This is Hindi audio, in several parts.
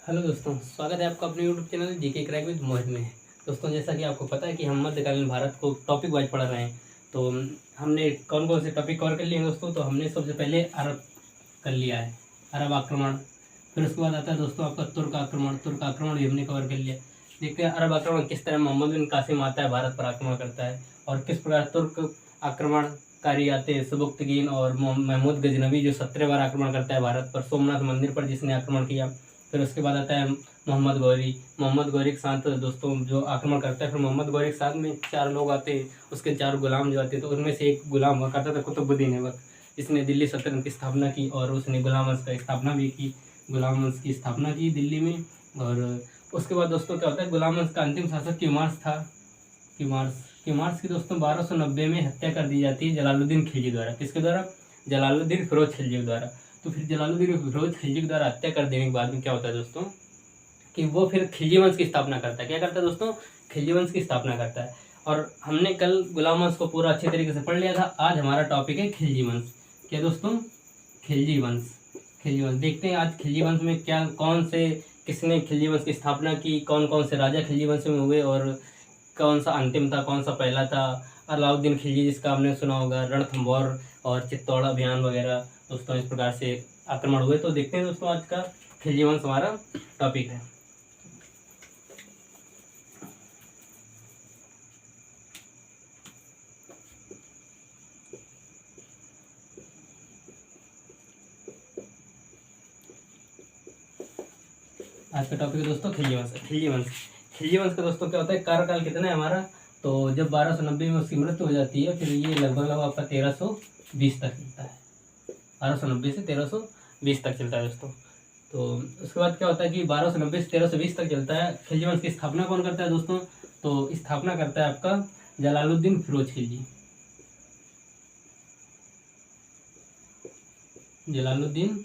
हेलो दोस्तों, स्वागत है आपका अपने YouTube channel GK crack with Mohit में। दोस्तों, जैसा कि आपको पता है कि हम मध्यकालीन भारत को टॉपिक वाइज पढ़ रहे हैं, तो हमने कौन कौन से टॉपिक कवर कर लिए हैं दोस्तों। तो हमने सबसे पहले अरब कर लिया है, अरब आक्रमण। फिर उसके बाद आता है दोस्तों आपका तुर्क आक्रमण। तुर्क आक्रमण भी हमने कवर कर लिया। देखते हैं अरब आक्रमण किस तरह मोहम्मद बिन कासिम आता है, भारत पर आक्रमण करता है, और किस प्रकार तुर्क आक्रमणकारी आते हैं, सबुक्तगीन और महमूद गजनवी जो 17 बार आक्रमण करता है भारत पर, सोमनाथ मंदिर पर जिसने आक्रमण किया। फिर उसके बाद आता है मोहम्मद गौरी। मोहम्मद गौरी के साथ दोस्तों जो आक्रमण करता है, फिर मोहम्मद गौरी के साथ में 4 लोग आते हैं, उसके 4 गुलाम जो आते हैं, तो उनमें से एक गुलाम हुआ करता था कुतुबुद्दीन ऐबक, जिसने दिल्ली सल्तनत की स्थापना की और उसने गुलाम वंश की स्थापना भी की। गुलाम वंश की स्थापना की दिल्ली में। और उसके बाद दोस्तों क्या होता है, गुलाम वंश का अंतिम शासक क्यूमार्स था। क्यूमार्स की दोस्तों 1290 में हत्या कर दी जाती है जलालुद्दीन खिलजी द्वारा। किसके द्वारा? जलालुद्दीन फिरोज खिलजी द्वारा। तो फिर जलालुद्दीन फिरोज खिलजी के द्वारा हत्या कर देने के बाद में क्या होता है दोस्तों कि वो फिर खिलजी वंश की स्थापना करता है। क्या करता है दोस्तों? खिलजी वंश की स्थापना करता है। और हमने कल गुलाम वंश को पूरा अच्छे तरीके से पढ़ लिया था। आज हमारा टॉपिक है खिलजी वंश। क्या दोस्तों? खिलजी वंश। खिलजी वंश देखते हैं आज खिलजी वंश में क्या, कौन से, किसने खिलजी वंश की स्थापना की, कौन कौन से राजा खिलजी वंश में हुए, और कौन सा अंतिम था, कौन सा पहला था। अलाउद्दीन खिलजी जिसका आपने सुना होगा, रणथंभौर और चित्तौड़ अभियान वगैरह दोस्तों, इस प्रकार से आक्रमण हुए। तो देखते हैं दोस्तों आज का खिलजी वंश हमारा टॉपिक है। आज का टॉपिक है दोस्तों खिलजी वंश। खिलजी वंश का दोस्तों क्या होता है, कार्यकाल कितना है हमारा, तो जब 1290 में उसकी मृत्यु हो जाती है, फिर ये लगभग आपका 1320 तक चलता है। 1290 से 1320 तक चलता है दोस्तों। तो उसके बाद क्या होता है कि 1290 से 1320 तक चलता है। खिलजी वंश की स्थापना कौन करता है दोस्तों? तो स्थापना करता है आपका जलालुद्दीन फिरोज खिलजी। जलालुद्दीन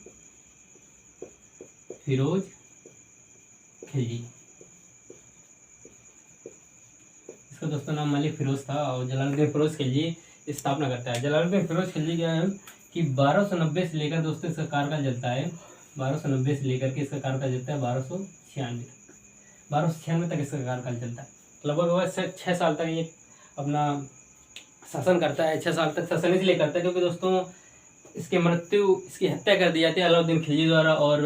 फिरोज खिलजी, इसका दोस्तों नाम मलिक फिरोज था, और जलालुद्दीन फिरोज खिलजी स्थापना करता है। जलालुद्दीन फिरोज खिलजी क्या है कि 1290 से लेकर दोस्तों इसका कार्यकाल चलता है, 1290 से लेकर के इसका कार्यकाल चलता है 1296 तक इसका कार्यकाल चलता है। लगभग वह 6 साल तक ये अपना शासन करता है। 6 साल तक शासन इसलिए करता है क्योंकि दोस्तों इसकी हत्या कर दी जाती है अलाउद्दीन खिलजी द्वारा। और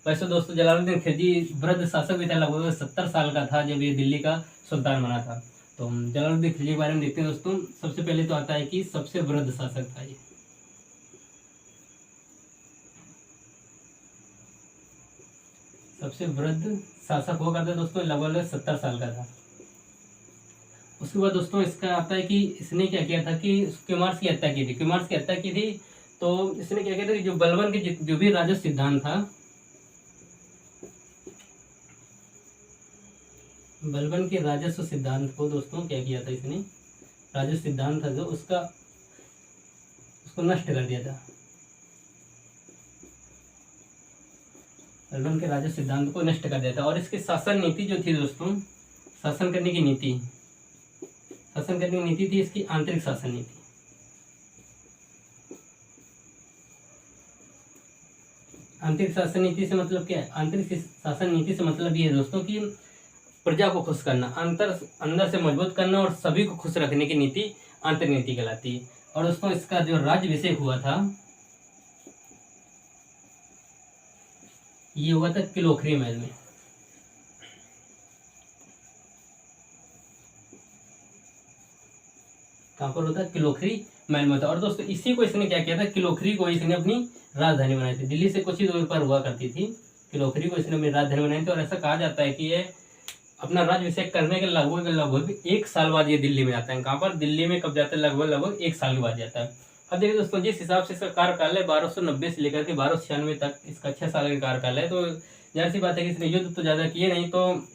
वैसे दोस्तों जलालुद्दीन खिलजी वृद्ध शासक भी था, लगभग 70 साल का था जब ये दिल्ली का सुल्तान बना था। तो जलालुद्दीन खिलजी के बारे में देखते हैं दोस्तों। सबसे पहले तो आता है कि सबसे वृद्ध शासक था ये। सबसे वृद्ध शासक हुआ करता है दोस्तों, लगभग 70 साल का था। उसके बाद दोस्तों इसका आता है कि इसने क्या किया था कि क्यूमार्स की हत्या की थी। क्यूमार्स की हत्या की थी तो इसने क्या किया था कि जो बलबन के जो भी राजस्व सिद्धांत था, बलबन के राजस्व सिद्धांत को दोस्तों क्या किया था इसने, राजस्व सिद्धांत था जो उसको नष्ट कर दिया था। बलबन के राजस्व सिद्धांत को नष्ट कर दिया था। और इसकी शासन नीति जो थी दोस्तों, शासन करने की नीति थी इसकी आंतरिक शासन नीति। आंतरिक शासन नीति से मतलब क्या है? आंतरिक शासन नीति से मतलब ये है दोस्तों कि प्रजा को खुश करना, अंदर से मजबूत करना और सभी को खुश रखने की नीति आंतरिक नीति कहलाती है। और दोस्तों इसका जो राज्याभिषेक हुआ था, ये हुआ था किलोखरी महल में। कहाँ पर होता है? किलोखरी महल में होता है। और दोस्तों इसी को इसने क्या किया था, किलोखरी को इसने अपनी राजधानी बनाई थी। दिल्ली से कुछ ही दूर पर हुआ करती थी। किलोखरी को इसने अपनी राजधानी बनाई थी। और ऐसा कहा जाता है कि ये अपना राज्याभिषेक करने के लगभग 1 साल बाद ये दिल्ली में आता है। कहाँ पर? दिल्ली में कब जाता है? लगभग 1 साल के बाद जाता है। अब देखिए दोस्तों, जिस हिसाब से इसका कार्यकाल है 1290 से लेकर के 1296 तक, इसका 6 साल का कार्यकाल है, तो जाहिर सी बात है कि इसने युद्ध तो ज़्यादा किए नहीं। तो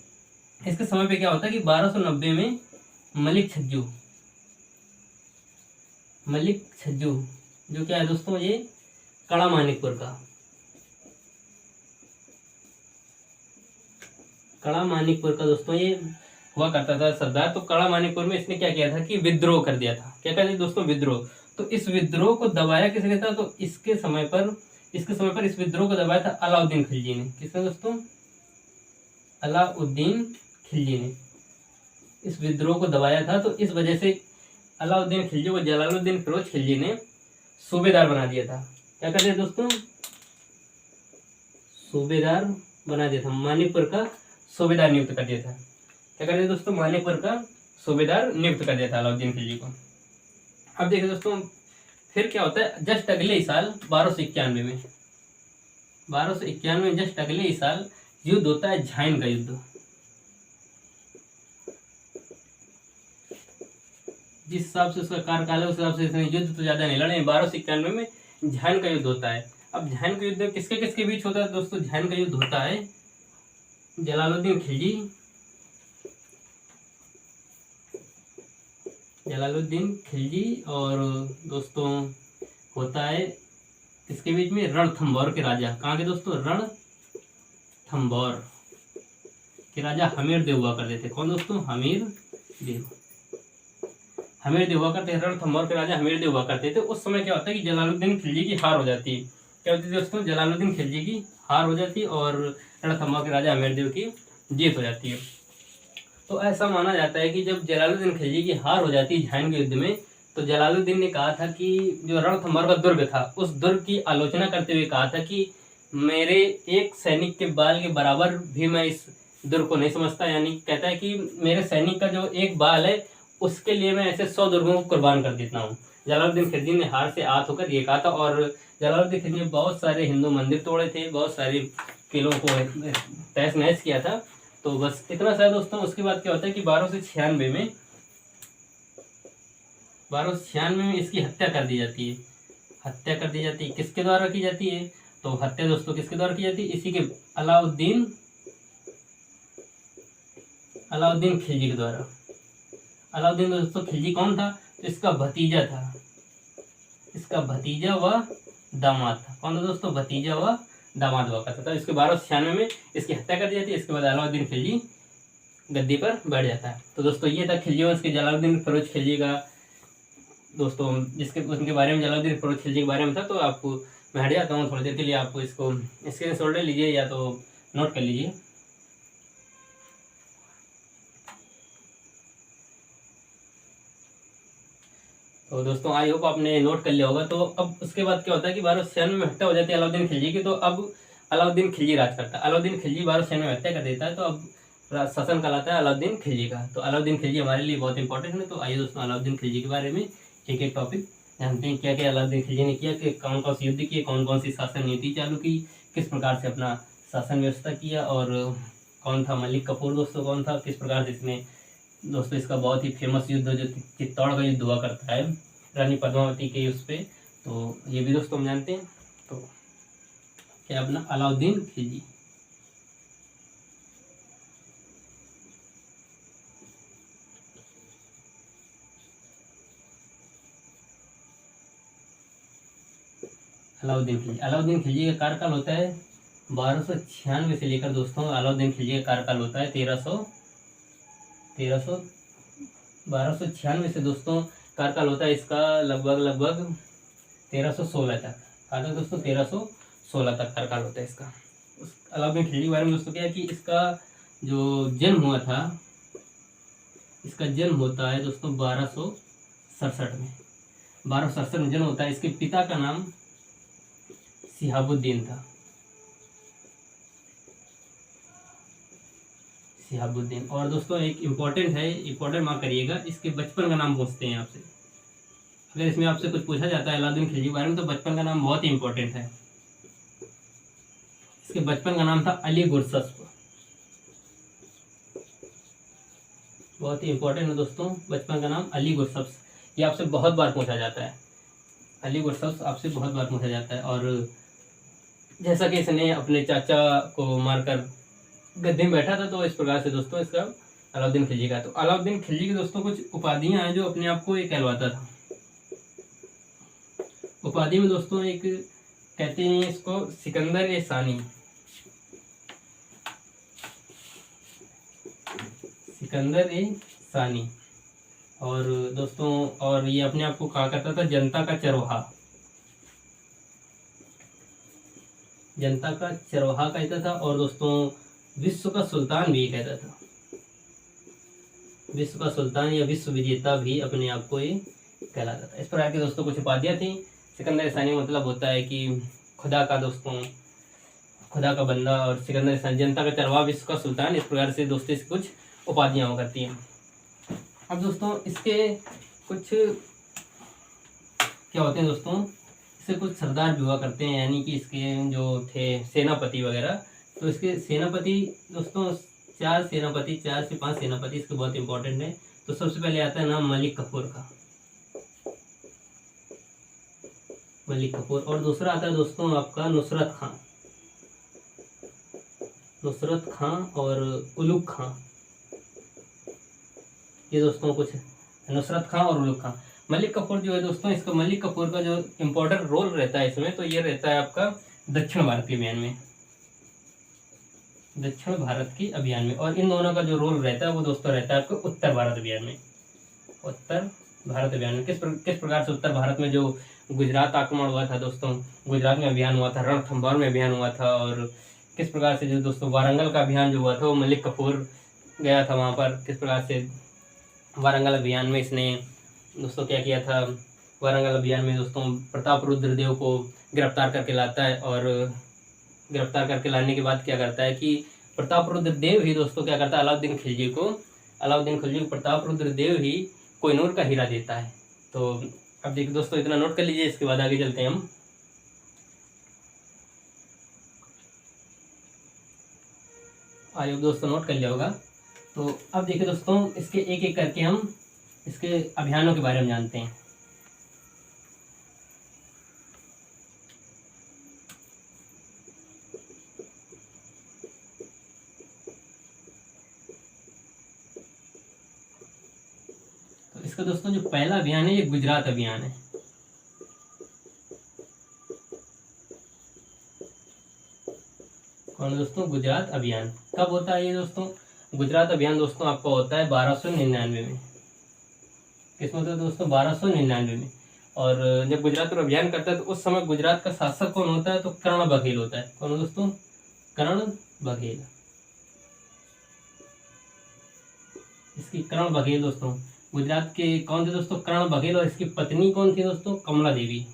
इसके समय पे क्या होता है कि 1290 में मलिक छज्जू जो क्या है दोस्तों, ये कड़ा मानिकपुर का दोस्तों ये हुआ करता था सरदार। तो कड़ा मानिकपुर में इसने क्या किया था कि विद्रोह कर दिया था। क्या कर दिया दोस्तों? विद्रोह। तो इस विद्रोह को दबाया किसने था? तो इसके समय पर इस विद्रोह को दबाया था अलाउद्दीन खिलजी ने। किसने दोस्तों? अलाउद्दीन खिलजी ने इस विद्रोह को दबाया था। तो इस वजह से अलाउद्दीन खिलजी को जलालुद्दीन फिरोज खिलजी ने सूबेदार बना दिया था। क्या कर दिया दोस्तों? सूबेदार बना दिया था, मानिकपुर का सूबेदार नियुक्त कर दिया था। क्या कर दिया दोस्तों? मानिकपुर का सूबेदार नियुक्त कर दिया था अलाउद्दीन खिलजी को। अब देखिए दोस्तों, फिर क्या होता है, जस्ट अगले ही साल 1291 में, 1291 जस्ट अगले ही साल युद्ध होता है, झाइन का युद्ध। जिस हिसाब से उसका कार्यकाल है उस हिसाब से इसने युद्ध तो ज्यादा नहीं लड़े। 1291 में झाइन का युद्ध होता है। अब झाइन का युद्ध किसके किसके बीच होता है दोस्तों? झाइन का युद्ध होता है जलालुद्दीन खिलजी, जलालुद्दीन खिलजी और दोस्तों होता है इसके बीच में रणथंभौर के राजा। कहाँ के दोस्तों? रणथंभौर के राजा हमीर देव हुआ करते थे। कौन दोस्तों? हमीर देव। हमीर देव हुआ करते थे, रणथंभौर के राजा हमीर देव हुआ करते थे। उस समय क्या होता है कि जलालुद्दीन खिलजी की हार हो जाती है। क्या होती है दोस्तों? जलालुद्दीन खिलजी की हार हो जाती है और रणथंभौर के राजा हमीर देव की जीत हो जाती है। तो ऐसा माना जाता है कि जब जलालुद्दीन खिलजी की हार हो जाती है झाइन के युद्ध में, तो जलालुद्दीन ने कहा था कि जो रणथंभौर का दुर्ग था उस दुर्ग की आलोचना करते हुए कहा था कि मेरे एक सैनिक के बाल के बराबर भी मैं इस दुर्ग को नहीं समझता। यानी कहता है कि मेरे सैनिक का जो एक बाल है उसके लिए मैं ऐसे 100 दुर्गों को कुर्बान कर देता हूँ। जलालुद्दीन खिलजी ने हार से आहत होकर ये कहा था। और जलालुद्दीन खिलजी ने बहुत सारे हिंदू मंदिर तोड़े थे, बहुत सारे किलों को तहस नहस किया था। तो बस इतना सा दोस्तों। उसके बाद क्या होता है कि 1296 में इसकी हत्या कर दी जाती है। हत्या कर दी जाती है, किसके द्वारा की जाती है? तो हत्या दोस्तों किसके द्वारा की जाती है? इसी के अलाउद्दीन खिलजी के द्वारा। अलाउद्दीन दोस्तों खिलजी कौन था? तो इसका भतीजा था, इसका भतीजा व दामाद था। कौन था दोस्तों? भतीजा व दामाद हुआ करता था। इसके 1296 में इसकी हत्या कर दी जाती है। इसके बाद अलाउद्दीन खिलजी गद्दी पर बैठ जाता है। तो दोस्तों ये था खिलजी वंश के जलालुद्दीन फिरोज खिलजी का दोस्तों, जिसके उनके बारे में जलालुद्दीन फिरोज खिलजी के बारे में था। तो आपको मैं हट जाता हूँ थोड़ी देर के लिए, आपको इसको स्क्रीनशॉट ले लीजिए या तो नोट कर लीजिए। तो दोस्तों आई होप आपने नोट कर लिया होगा। तो अब उसके बाद क्या होता है कि 1296 में हत्या हो जाती है अलाउद्दीन खिलजी की। तो अब अलाउद्दीन खिलजी राज करता है। अलाउद्दीन खिलजी 1296 में हत्या कर देता है। तो अब शासन कहलाता है अलाउद्दीन खिलजी का। तो अलाउद्दीन खिलजी हमारे लिए बहुत इंपॉर्टेंट है। तो आइए दोस्तों अलाउद्दीन खिलजी के बारे में एक एक टॉपिक जानते हैं। क्या क्या अलाउद्दीन खिलजी ने किया, कि कौन कौन से युद्ध किए, कौन कौन सी शासन नीति चालू की, किस प्रकार से अपना शासन व्यवस्था किया, और कौन था मलिक कफूर दोस्तों, कौन था, किस प्रकार से इसने दोस्तों इसका बहुत ही फेमस युद्ध जो चित्तौड़ का युद्ध हुआ करता है रानी पद्मावती के उस पर, तो ये भी दोस्तों हम जानते हैं। तो क्या अपना अलाउद्दीन खिलजी। अलाउद्दीन खिलजी का कार्यकाल होता है 1296 से लेकर दोस्तों अलाउद्दीन खिलजी का कार्यकाल होता है 1296 से दोस्तों कार्यकाल होता है इसका लगभग 1316 तक। कहा था दोस्तों 1316 तक कार्यकाल होता है इसका। उस अलाउद्दीन खिलजी के बारे में दोस्तों क्या है कि इसका जो जन्म हुआ था, इसका जन्म होता है दोस्तों 1267 में। 1267 में जन्म होता है। इसके पिता का नाम शिहाबुद्दीन था। शिहाबुद्दीन। और दोस्तों एक इम्पोर्टेंट है, इम्पोर्टेंट मार्क करिएगा, इसके बचपन का नाम पूछते हैं आपसे। अगर इसमें आपसे कुछ पूछा जाता है अलाउद्दीन खिलजी के बारे में तो बचपन का नाम बहुत ही इम्पोर्टेंट है। इसके बचपन का नाम था अली गुरसस्प। बहुत ही इम्पोर्टेंट है दोस्तों, बचपन का नाम अली गुरसस्प। ये आपसे बहुत बार पूछा जाता है। अली गुरसस्प आपसे बहुत बार पूछा जाता है। और जैसा कि इसने अपने चाचा को मारकर गद्दी में बैठा था, तो इस प्रकार से दोस्तों इसका अलाउद्दीन खिलजी का। तो अलाउद्दीन खिलजी की दोस्तों कुछ उपाधियां हैं जो अपने आप को ये कहलवाता था। उपाधि में दोस्तों एक कहते हैं इसको सिकंदर ए सानी। सिकंदर ए सानी। और दोस्तों और ये अपने आप को कहा करता था जनता का चरवाहा। जनता का चरवाहा कहता था। और दोस्तों विश्व का सुल्तान भी कहता था, विश्व का सुल्तान या विश्व विजेता भी अपने आप को ये कहलाता था। इस प्रकार की दोस्तों कुछ उपाधियाँ थी। सिकंदर ईसानी मतलब होता है कि खुदा का दोस्तों, खुदा का बंदा, और सिकंदर ईसानी जनता का चरवाहा, विश्व का सुल्तान। इस प्रकार से दोस्तों इसकी कुछ उपाधियाँ हुआ करती हैं। अब दोस्तों इसके कुछ क्या होते हैं दोस्तों, इससे कुछ सरदार भी हुआ करते हैं, यानी कि इसके जो थे सेनापति वगैरह। तो इसके सेनापति दोस्तों 4 सेनापति, 4 से 5 सेनापति इसके बहुत इंपॉर्टेंट है। तो सबसे पहले आता है नाम मलिक कफूर का, मलिक कफूर। और दूसरा आता है दोस्तों आपका नुसरत खां, नुसरत खां और उलुग खां। ये दोस्तों कुछ नुसरत खां और उलुग खां। मलिक कफूर जो है दोस्तों, इसका मलिक कफूर का जो इम्पोर्टेंट रोल रहता है इसमें, तो ये रहता है आपका दक्षिण भारत के अभियान में, दक्षिण भारत की अभियान में। और इन दोनों का जो रोल रहता है वो दोस्तों रहता है आपको उत्तर भारत अभियान में, उत्तर भारत अभियान में। किस प्रकार से उत्तर भारत में जो गुजरात आक्रमण हुआ था दोस्तों, गुजरात में अभियान हुआ था, रणथंभौर में अभियान हुआ था, और किस प्रकार से जो दोस्तों वारंगल का अभियान जो हुआ था वो मलिक कफूर गया था वहाँ पर। किस प्रकार से वारंगल अभियान में इसने दोस्तों क्या किया था, वारंगल अभियान में दोस्तों प्रताप रुद्रदेव को गिरफ्तार करके लाता है, और गिरफ्तार करके लाने के बाद क्या करता है कि प्रताप रुद्रदेव ही दोस्तों क्या करता है, अलाउद्दीन खिलजी को प्रताप रुद्रदेव ही कोहिनूर का हीरा देता है। तो अब देखिए दोस्तों इतना नोट कर लीजिए, इसके बाद आगे चलते हैं हम। आयोग दोस्तों नोट कर लिया होगा। तो अब देखिए दोस्तों इसके एक एक करके हम इसके अभियानों के बारे में जानते हैं। तो इसका दोस्तों जो पहला अभियान है ये गुजरात अभियान है। कौन दोस्तों, गुजरात अभियान। कब होता है ये दोस्तों, गुजरात अभियान दोस्तों आपका होता है 1299 में। किसमें होता है दोस्तों, 1299 में। और जब गुजरात पर अभियान करता है तो उस समय गुजरात का शासक कौन होता है, तो कर्ण बघेल होता है। कौन दोस्तों, कर्ण बघेल। इसकी कर्ण बघेल दोस्तों, गुजरात के कौन थे दोस्तों, कर्ण बघेल। और इसकी पत्नी कौन थी दोस्तों, कमला देवी।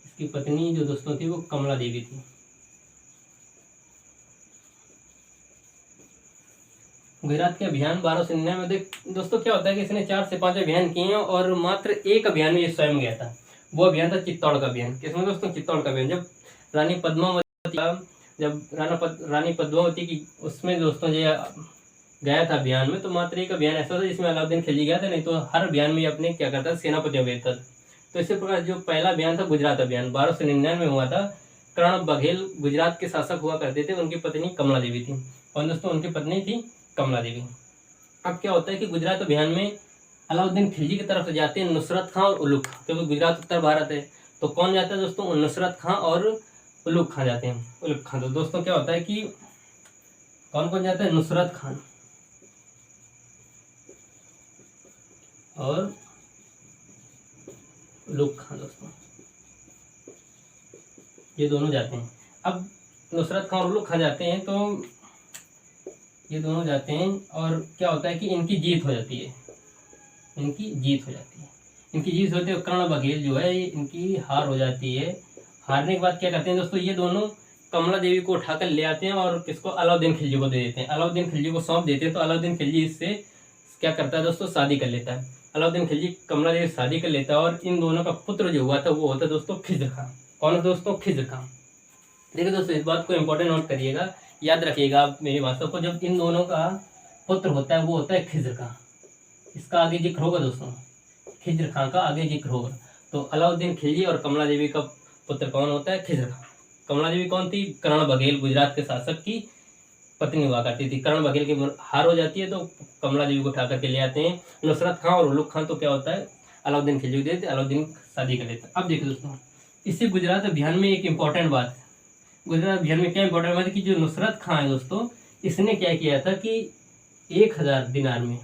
इसकी पत्नी जो दोस्तों थी वो कमला देवी थी। गुजरात के अभियान 1299 में दोस्तों क्या होता है कि इसने 4 से 5 अभियान किए हैं, और मात्र एक अभियान में ये स्वयं गया था। वो अभियान था चित्तौड़ का अभियान। किसमें दोस्तों, चित्तौड़ का अभियान। जब रानी पद्मावती की उसमें दोस्तों ये गया था अभियान में, तो मात्र एक अभियान ऐसा था जिसमें अलाउद्दीन खिलजी गया था, नहीं तो हर अभियान में अपने क्या करता था, सेनापतियों भेजता था। तो इसी प्रकार जो पहला अभियान था गुजरात अभियान 1299 में हुआ था। कर्ण बघेल गुजरात के शासक हुआ करते थे, उनकी पत्नी कमला देवी थी। और दोस्तों उनकी पत्नी थी कमला देवी। अब क्या होता है कि गुजरात अभियान में अलाउद्दीन खिलजी की तरफ से जाते हैं नुसरत खां और उलुग खां, क्योंकि गुजरात उत्तर भारत है। तो कौन जाता है दोस्तों, नुसरत खां और उलुग खां जाते हैं, उलुग खां। तो दोस्तों क्या होता है कि कौन कौन जाता है, नुसरत खां और उलुग खां दोस्तों, ये दोनों जाते हैं। अब नुसरत खां और उलुग खां जाते हैं, तो ये दोनों जाते हैं, और क्या होता है कि इनकी जीत हो जाती है, इनकी जीत हो जाती है। कर्ण बघेल जो है इनकी हार हो जाती है। हारने के बाद क्या करते हैं दोस्तों, ये दोनों कमला देवी को उठाकर ले आते हैं और किसको, अलाउद्दीन खिलजी को दे देते हैं। अलाउद्दीन खिलजी को सौंप देते हैं। तो अलाउद्दीन खिलजी इससे क्या करता है दोस्तों, शादी कर लेता है। अलाउद्दीन खिलजी कमला देवी शादी कर लेता है, और इन दोनों का पुत्र जो हुआ था वो होता है दोस्तों खिज्र खां। कौन है दोस्तों, खिज्र खां। देखिए दोस्तों इस बात को इंपॉर्टेंट नोट करिएगा, याद रखिएगा आप मेरी बातों को। जब इन दोनों का पुत्र होता है वो होता है खिज्र खां। इसका आगे जिक्र होगा दोस्तों, खिज्र खां का आगे जिक्र होगा। तो अलाउद्दीन खिलजी और कमला देवी का पुत्र कौन होता है, खिज्र खां। कमला देवी कौन थी, कर्ण बघेल गुजरात के शासक की पत्नी हुआ करती थी। कर्ण बघेल की हार हो जाती है, तो कमला देवी को उठा करके ले आते हैं। नुसरत खां और उलुग खां तो क्या होता है, अलाउद्दीन खिलजी को देते, अलाउद्दीन शादी कर लेता है। अब देखिए दोस्तों इसी गुजरात अभियान में एक इंपॉर्टेंट बात है। गुजरात अभियान में क्या इंपॉर्टेंट बात है कि जो नुसरत खां है दोस्तों, इसने क्या किया था कि 1000 दिनार में,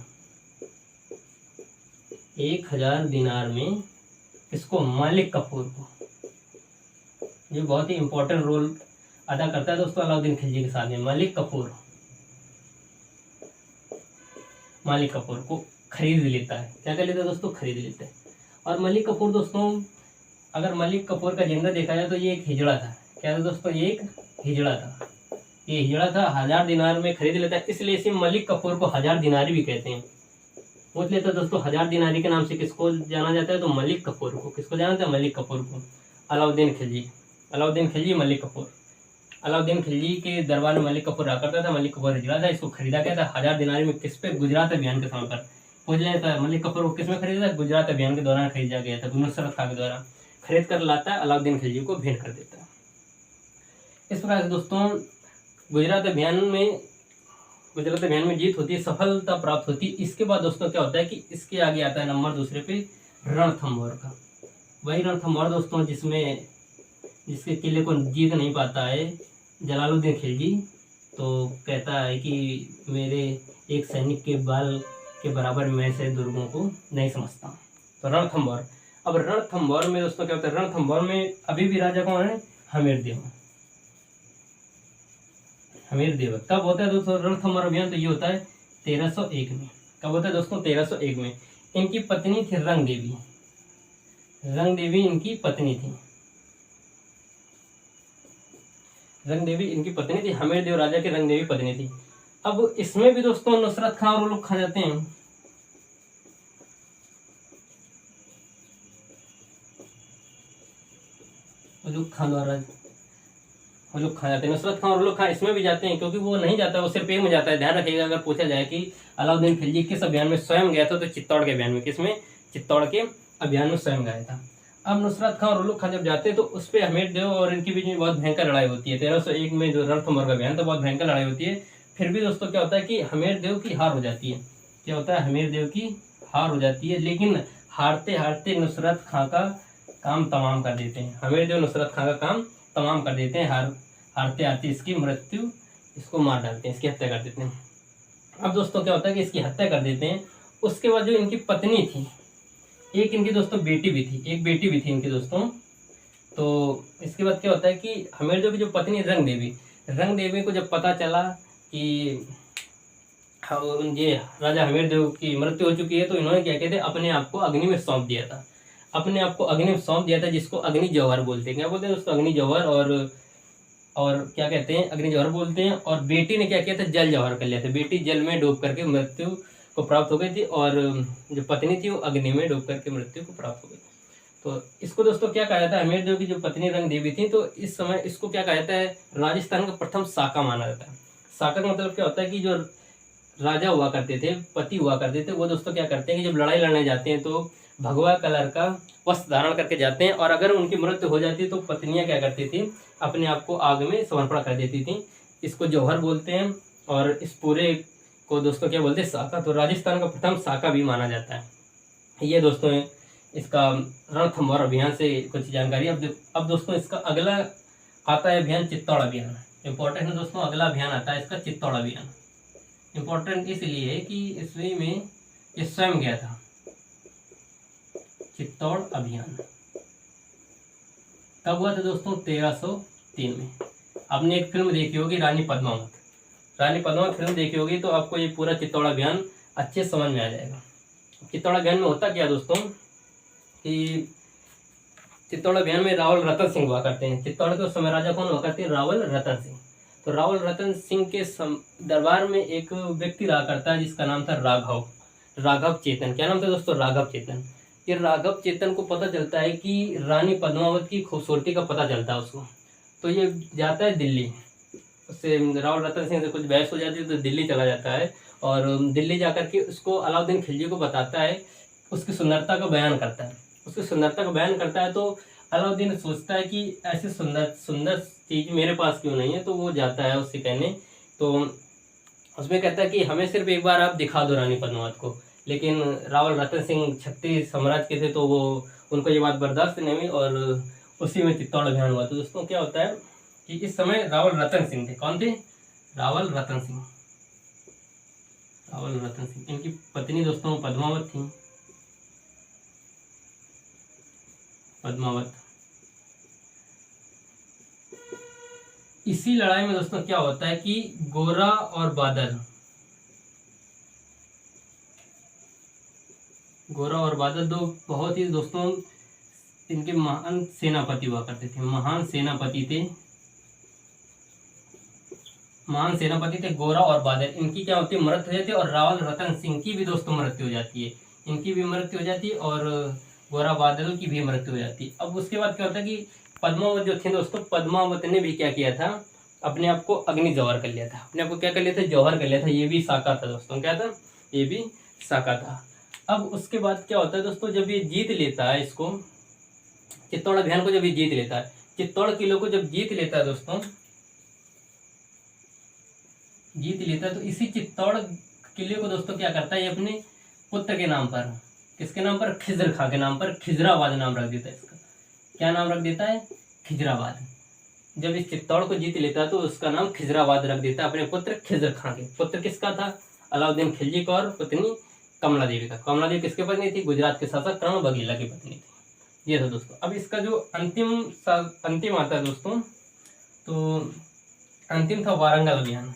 1000 दिनार में इसको, मलिक कफूर को, ये बहुत ही इंपॉर्टेंट रोल अदा करता है दोस्तों अलाउद्दीन खिलजी के साथ में। मालिक कपूर को खरीद लेता है। क्या कर लेता है दोस्तों? खरीद लेता है। और मलिक कफूर दोस्तों, अगर मलिक कफूर का जेंडर देखा जाए तो ये एक हिजड़ा था। क्या था दोस्तों? ये एक हिजड़ा था। ये हिजड़ा था, 1000 दिनार में खरीद लेता है, इसलिए इसे मलिक कफूर को 1000 दिनारी भी कहते हैं। पूछ लेता है दोस्तों 1000 दिनारी के नाम से किसको जाना जाता है? तो मलिक कफूर को। किसको जाना जाता है? मलिक कफूर को। अलाउद्दीन खिलजी मलिक कफूर। अलाउद्दीन खिलजी के दरबार में मलिक कफूर रहा करता था। मलिक कफूर हिजड़ा था, इसको खरीदा गया था 1000 दिनारी में। किस पे? गुजरात अभियान के समय पर। पूछ लेता है मलिक कफूर को किस में खरीदा था? गुजरात अभियान के दौरान खरीदा गया था, नुसरत खां के द्वारा। खरीद कर लाता है, अलाउद्दीन खिलजी को भेंट कर देता है। इस प्रकार से दोस्तों गुजरात अभियान में जीत होती है, सफलता प्राप्त होती है। इसके बाद दोस्तों क्या होता है कि इसके आगे आता है नंबर दूसरे पे रणथंभौर का। वही रणथंभौर दोस्तों जिसके किले को जीत नहीं पाता है जलालुद्दीन खिलजी, तो कहता है कि मेरे एक सैनिक के बाल के बराबर मैं ऐसे दुर्गों को नहीं समझता। तो रणथंभौर। अब रणथंभौर में दोस्तों क्या होता है? रणथंभौर में अभी भी राजा कौन है? हमीरदेव। कब होता है दोस्तों रणथंभौर अभियान? तो ये होता है 1301 में। कब होता है दोस्तों? 1301 में। इनकी पत्नी थी रंग देवी इनकी पत्नी थी। हमीरदेव राजा की रंग देवी पत्नी थी। अब इसमें भी दोस्तों नुसरत खां और वो लोग खा जाते हैं। नुसरत खां और लोग खां इसमें भी जाते हैं, क्योंकि वो नहीं जाता, वो सिर्फ एक में जाता है। ध्यान रखिएगा, अगर पूछा जाए कि अलाउद्दीन खिलजी किस अभियान में स्वयं गया था, तो चित्तौड़ के अभियान में। किसमें? चित्तौड़ के अभियान में स्वयं गया था। अब नुसरत खां और उलुग खां जब जाते हैं तो उस पर हमीरदेव और इनके बीच में बहुत भयंकर लड़ाई होती है। 1301 में जो रणथंभौर का अभियान था, बहुत भयंकर लड़ाई होती है। फिर भी दोस्तों क्या होता है कि हमीरदेव की हार हो जाती है। क्या होता है? हमीरदेव की हार हो जाती है, लेकिन हारते हारते नुसरत खां का काम तमाम कर देते हैं। हमीरदेव नुसरत खां का काम तमाम कर देते हैं। हारते हारते इसको मार डालते हैं, इसकी हत्या कर देते हैं। अब दोस्तों क्या होता है कि इसकी हत्या कर देते हैं। उसके बाद जो इनकी पत्नी थी, एक इनकी दोस्तों बेटी भी थी इनकी दोस्तों। तो इसके बाद क्या होता है कि हमीरदेव की जो पत्नी रंग देवी को जब पता चला कि ये राजा हमीरदेव की मृत्यु हो चुकी है, तो इन्होंने क्या कहते हैं अपने आप को अग्नि में सौंप दिया था। जिसको अग्नि जौहर बोलते हैं। क्या बोलते हैं दोस्तों? अग्नि जौहर। और क्या कहते हैं? अग्नि जौहर बोलते हैं। और बेटी ने क्या किया था? जल जौहर कर लिया था। बेटी जल में डूब करके मृत्यु को प्राप्त हो गई थी, और जो पत्नी थी वो अग्नि में डूब करके मृत्यु को प्राप्त हो गई। तो इसको दोस्तों क्या कहा जाता है? हमीरदेव की जो पत्नी रंग देवी थी, तो इस समय इसको क्या कहा जाता है? राजस्थान का प्रथम साका माना जाता है। साका का मतलब क्या होता है कि जो राजा हुआ करते थे, पति हुआ करते थे, वो दोस्तों क्या करते हैं कि जब लड़ाई लड़ने जाते हैं तो भगवा कलर का वस्त्र धारण करके जाते हैं, और अगर उनकी मृत्यु हो जाती तो पत्नियां क्या करती थी? अपने आप को आग में समर्पण कर देती थी। इसको जौहर बोलते हैं, और इस पूरे को दोस्तों क्या बोलते हैं? साका। तो राजस्थान का प्रथम साका भी माना जाता है। ये दोस्तों इसका रणथंभौर अभियान से कुछ जानकारी। अब दोस्तों इसका अगला आता है अभियान चित्तौड़ अभियान। इंपॉर्टेंट है दोस्तों, अगला अभियान आता है इसका चित्तौड़ अभियान। इंपॉर्टेंट इसलिए है कि इसमें ये स्वयं गया था। चित्तौड़ अभियान कब हुआ था दोस्तों? 1303 में। आपने एक फिल्म देखी होगी रानी पद्मावत फिल्म देखी होगी, तो आपको ये पूरा चित्तौड़ अभियान अच्छे समझ में आ जाएगा। चित्तौड़ अभियान में होता क्या दोस्तों कि चित्तौड़ अभियान में रावल रतन सिंह हुआ करते हैं। चित्तौड़ के उस समय राजा कौन हुआ करते हैं? रावल रतन सिंह। तो रावल रतन सिंह के दरबार में एक व्यक्ति रहा करता है जिसका नाम था राघव चेतन। क्या नाम था दोस्तों? राघव चेतन। ये राघव चेतन को पता चलता है कि रानी पद्मावत की खूबसूरती का पता चलता है उसको, तो ये जाता है दिल्ली। उससे रावल रतन सिंह से कुछ बहस हो जाती है, तो दिल्ली चला जाता है, और दिल्ली जाकर के उसको अलाउद्दीन खिलजी को बताता है, उसकी सुंदरता का बयान करता है। तो अलाउद्दीन सोचता है कि ऐसी सुंदर चीज़ मेरे पास क्यों नहीं है, तो वो जाता है उससे कहने। तो उसमें कहता है कि हमें सिर्फ एक बार आप दिखा दो रानी पद्मावत को। लेकिन रावल रतन सिंह क्षत्रिय साम्राज्य के थे, तो वो उनको ये बात बर्दाश्त नहीं हुई, और उसी में चित्तौड़ अभियान हुआ। तो दोस्तों क्या होता है कि इस समय रावल रतन सिंह थे। कौन थे? रावल रतन सिंह। इनकी पत्नी दोस्तों पद्मावत थी। इसी लड़ाई में दोस्तों क्या होता है कि गोरा और बादल, गोरा और बादल दो बहुत ही दोस्तों इनके महान सेनापति हुआ करते थे, महान सेनापति थे, महान सेनापति थे गोरा और बादल। इनकी क्या होती है, मृत्यु हो जाती है। और रावल रतन सिंह की भी दोस्तों मृत्यु हो जाती है, इनकी भी मृत्यु हो जाती है और गोरा बादल की भी मृत्यु हो जाती है। अब उसके बाद क्या होता है कि पद्मावत जो थे दोस्तों, पद्मावत ने भी क्या किया था, अपने आप को अग्नि जौहर कर लिया था, अपने आप को क्या कर लिया था, जौहर कर लिया था। ये भी साका था दोस्तों, क्या था, ये भी साका था। अब उसके बाद क्या होता है दोस्तों, जब ये जीत लेता है इसको, चित्तौड़ अभियान को जब ये जीत लेता है, चित्तौड़ किले को जब जीत लेता है दोस्तों, जीत लेता है, तो इसी चित्तौड़ किले को दोस्तों क्या करता है, ये अपने पुत्र के नाम पर, किसके नाम पर, खिजर खां के नाम पर खिजराबाद नाम रख देता है इसका। क्या नाम रख देता है, खिजराबाद। जब इस चित्तौड़ को जीत लेता है तो उसका नाम खिजराबाद रख देता है अपने पुत्र खिजर खां के। पुत्र किसका था, अलाउद्दीन खिलजी का, और पत्नी कमला देवी का। कमला देवी किसके पत्नी थी, गुजरात के शासक कर्ण बघेला की पत्नी थी। ये था दोस्तों। अब इसका जो अंतिम आता है दोस्तों, तो अंतिम था वारंगल अभियान।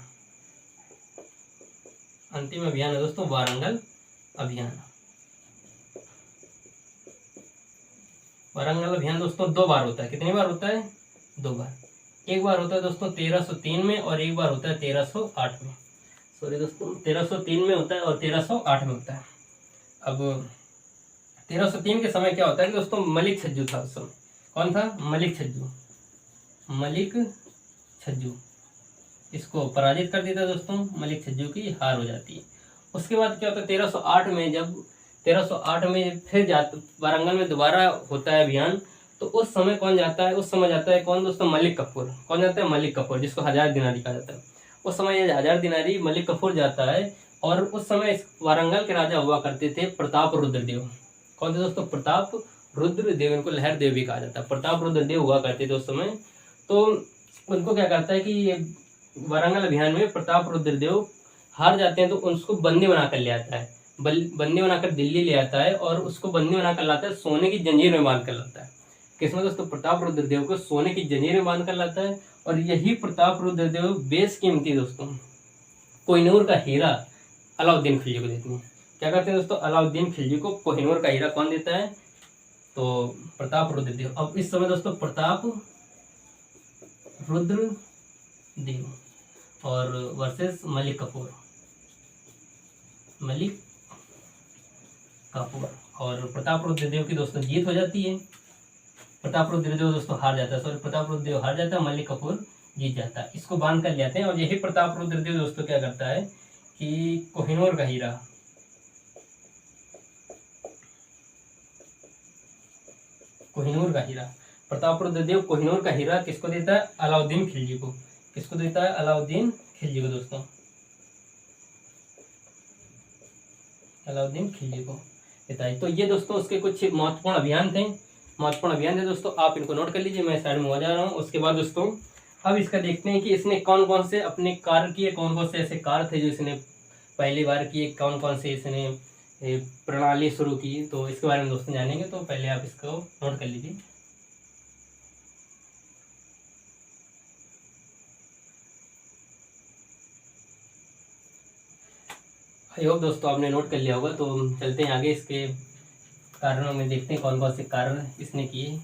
अंतिम अभियान है दोस्तों वारंगल अभियान। वारंगल अभियान दोस्तों 2 बार होता है। कितनी बार होता है, 2 बार। एक बार होता है दोस्तों 1303 में और एक बार होता है 1308 में। सॉरी दोस्तों, 1303 में होता है और 1308 में होता है। अब 1303 के समय क्या होता है कि दोस्तों मलिक छज्जू था उस समय। कौन था, मलिक छज्जू। मलिक छज्जू इसको पराजित कर देता है दोस्तों, मलिक छज्जू की हार हो जाती है। उसके बाद क्या होता है 1308 में, जब 1308 में फिर वारंगल में दोबारा होता है अभियान, तो उस समय कौन जाता है, उस समय जाता है कौन दोस्तों, मलिक कफूर। कौन जाता है, मलिक कफूर, जिसको 1000 दिनारी कहा जाता है। उस समय ये 1000 दिनारी मलिक कफूर जाता है। और उस समय इस वारंगल के राजा हुआ करते थे प्रताप रुद्रदेव। कौन थे दोस्तों, प्रताप रुद्रदेव, इनको लहर देव भी कहा जाता है। प्रताप रुद्रदेव हुआ करते थे उस समय। तो उनको क्या करता है कि ये वारंगल अभियान में प्रताप रुद्रदेव हार जाते हैं, तो उसको बंदी बनाकर ले आता है, बंदी बनाकर दिल्ली ले आता है और उसको बंदी बनाकर लाता है, सोने की जंजीर में बांध कर लाता है। किसमें दोस्तों, प्रताप रुद्रदेव को सोने की जंजीर में बांध कर लाता है। और यही प्रताप रुद्रदेव बेशकीमती दोस्तों कोहिनूर का हीरा अलाउद्दीन खिलजी को देते हैं। क्या करते हैं दोस्तों, अलाउद्दीन खिलजी को कोहिनूर का हीरा कौन देता है, तो प्रताप रुद्रदेव। अब इस समय दोस्तों प्रताप रुद्रदेव और वर्सेस मलिक कफूर, मलिक कपूर। और प्रताप रुद्रदेव की दोस्तों जीत हो जाती है। प्रताप रुद्रदेव दोस्तों हार जाता है, सॉरी प्रताप रुद्रदेव हार जाता है, मलिक कपूर जीत जाता है। इसको बांध कर ले आते हैं। और यही प्रताप रुद्रदेव दोस्तों क्या करता है कि कोहिनूर का हीरा, कोहिनूर का हीरा, प्रताप रुद्रदेव कोहिनूर का हीरा किसको देता है, अलाउद्दीन खिलजी को। किसको देता है, अलाउद्दीन खिलजी को दोस्तों, अलाउद्दीन खिलजी को देता है। तो ये दोस्तों उसके कुछ महत्वपूर्ण अभियान थे, दोस्तों। आप इनको नोट कर लीजिए, मैं साइड में हो जा रहा हूँ। उसके बाद दोस्तों अब इसका देखते हैं कि इसने कौन कौन से अपने कार्य किए, कौन कौन से ऐसे कार्य थे जो इसने पहली बार किए, कौन कौन से इसने प्रणाली शुरू की। तो इसके बारे में दोस्तों जानेंगे। तो पहले आप इसको नोट कर लीजिए। आई होप दोस्तों आपने नोट कर लिया होगा। तो चलते हैं आगे, इसके कारणों में देखते हैं कौन कौन से कारण इसने किए।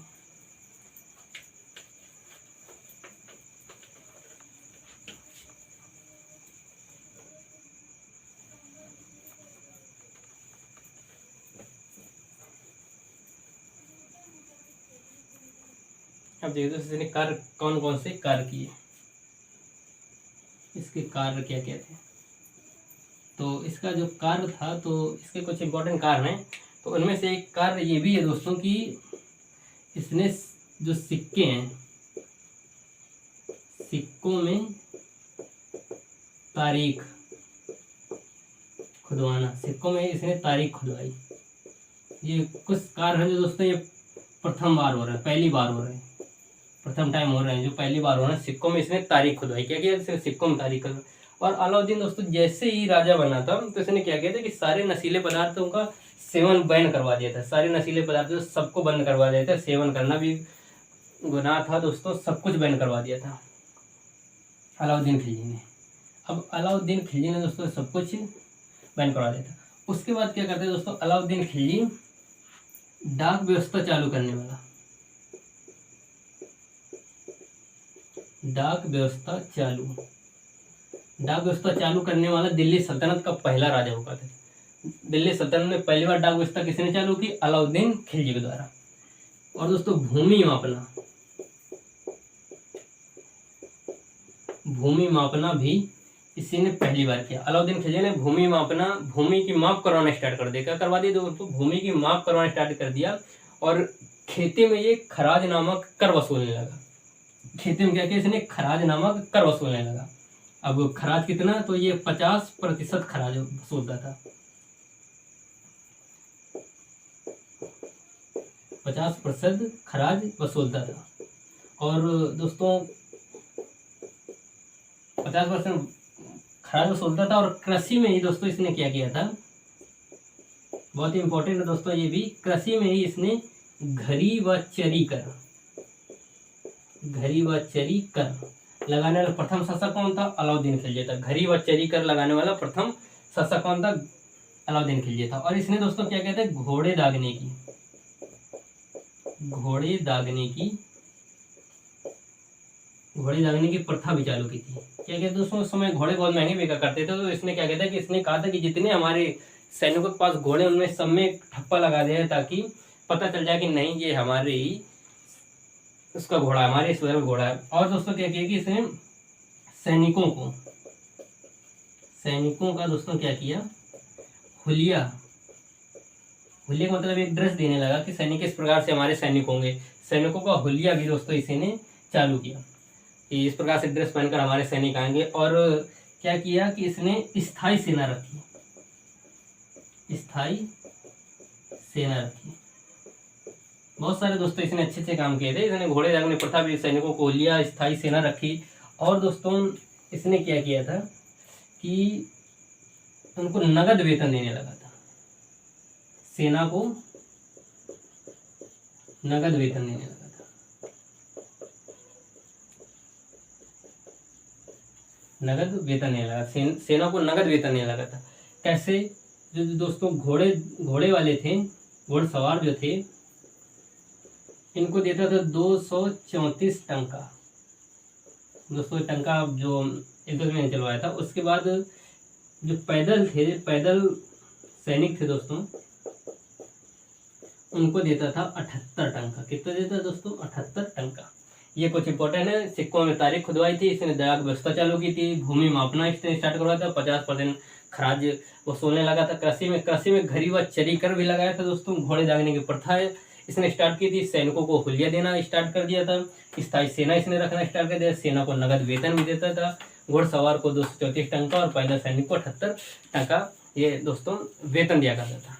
अब देखिए दोस्तों इसने कार्य कौन कौन से कार्य किए, इसके कार्य क्या क्या थे। तो इसका जो कार्य था, तो इसके कुछ इंपॉर्टेंट कार्य हैं। तो उनमें से एक कार्य ये भी है दोस्तों कि इसने जो सिक्के हैं, सिक्कों में तारीख खुदवाना, सिक्कों में इसने तारीख खुदवाई। ये कुछ कार्य हैं जो दोस्तों ये प्रथम बार हो रहा है, पहली बार हो रहे हैं, प्रथम टाइम हो रहे हैं, जो पहली बार हो रहे हैं। सिक्कों में इसने तारीख खुदवाई। क्या किया, सिक्कों में तारीख खुदवाई। और अलाउद्दीन दोस्तों जैसे ही राजा बना था, तो इसने क्या किया था कि सारे नशीले पदार्थों का सेवन बैन करवा दिया था। सारे नशीले पदार्थों सबको बंद करवा दिया था, सेवन करना भी गुनाह था दोस्तों, सब कुछ बैन करवा दिया था। अलाउद्दीन खिलजी ने। अब अलाउद्दीन खिलजी ने दोस्तों सब कुछ बैन करवा देता। उसके बाद क्या करते हैं दोस्तों, अलाउद्दीन खिलजी डाक व्यवस्था चालू करने वाला, डाक व्यवस्था चालू करने वाला दिल्ली सल्तनत का पहला राजा हुआ था। दिल्ली सल्तनत में पहली बार डाक व्यवस्था किसने चालू की? अलाउद्दीन खिलजी के द्वारा। और दोस्तों भूमि मापना भी इसी ने पहली बार किया। अलाउद्दीन खिलजी ने भूमि की माप करवाना स्टार्ट कर दिया। क्या करवा दिया दोस्तों? भूमि की माप करवाना स्टार्ट कर दिया। और खेती में ये खराज नामक कर वसूलने लगा। खेती में क्या किया इसने? खराज नामक कर वसूलने लगा। अब खराज कितना? तो ये 50% खराज वसूलता था। 50% खराज वसूलता था। और दोस्तों 50% खराज वसूलता था। और कृषि में ही दोस्तों इसने क्या किया था, बहुत ही इंपॉर्टेंट है दोस्तों ये भी, कृषि में ही इसने घरी व चरी कर लगाने वाला प्रथम शासक कौन था? अलाउद्दीन खिलजी था। घरी व चरी कर लगाने वाला प्रथम शासक कौन था? अलाउद्दीन खिलजी था। और इसने दोस्तों क्या कहते हैं, घोड़े दागने की प्रथा भी चालू की थी। क्या कहते हैं दोस्तों, उस समय घोड़े बहुत महंगे बिका करते थे। तो इसने क्या कहता है कि इसने कहा था कि जितने हमारे सैनिकों के पास घोड़े उनमें सब में ठप्पा लगा दिया, ताकि पता चल जाए कि नहीं ये हमारे ही उसका घोड़ा, हमारे इस वजह घोड़ा है। और दोस्तों क्या किया कि इसने सैनिकों का दोस्तों क्या किया, हुलिया का मतलब एक ड्रेस देने लगा कि सैनिक इस प्रकार से हमारे सैनिक होंगे। सैनिकों का हुलिया भी दोस्तों इसी ने चालू किया कि इस प्रकार से ड्रेस पहनकर हमारे सैनिक आएंगे। और क्या किया कि इसने स्थायी सेना रखी। बहुत सारे दोस्तों इसने अच्छे काम किए थे। इसने घोड़े दागने प्रथा भी, सैनिकों को लिया, स्थायी सेना रखी। और दोस्तों इसने क्या किया था कि उनको नगद वेतन देने लगा था। सेना को नगद वेतन देने लगा था। सेना को नगद वेतन देने लगा था। कैसे? जो दोस्तों घोड़े वाले थे, घोड़सवार जो थे, इनको देता था 234 टंका। 200 टंका जो युद्ध में चलवाया था। उसके बाद जो पैदल सैनिक थे दोस्तों, उनको देता था 78 टंका। कितना देता दोस्तों? 78 टंका। ये कुछ इंपॉर्टेंट है। सिक्कों में तारीख खुदवाई थी इसने, डाक व्यवस्था चालू की थी, भूमि मापना इसने स्टार्ट करवाया था, 50% खराज वसूलने लगा था। कृषि में घरी व चरी कर भी लगाया था दोस्तों। घोड़े दागने की प्रथा है इसने स्टार्ट की थी। सैनिकों को हुलिया देना स्टार्ट कर दिया था। स्थायी सेना इसने रखना स्टार्ट कर दिया। सेना को नगद वेतन भी देता था। घोड़सवार को 234 टंका और पैदल सैनिक को 78 टंका ये दोस्तों वेतन दिया करता था।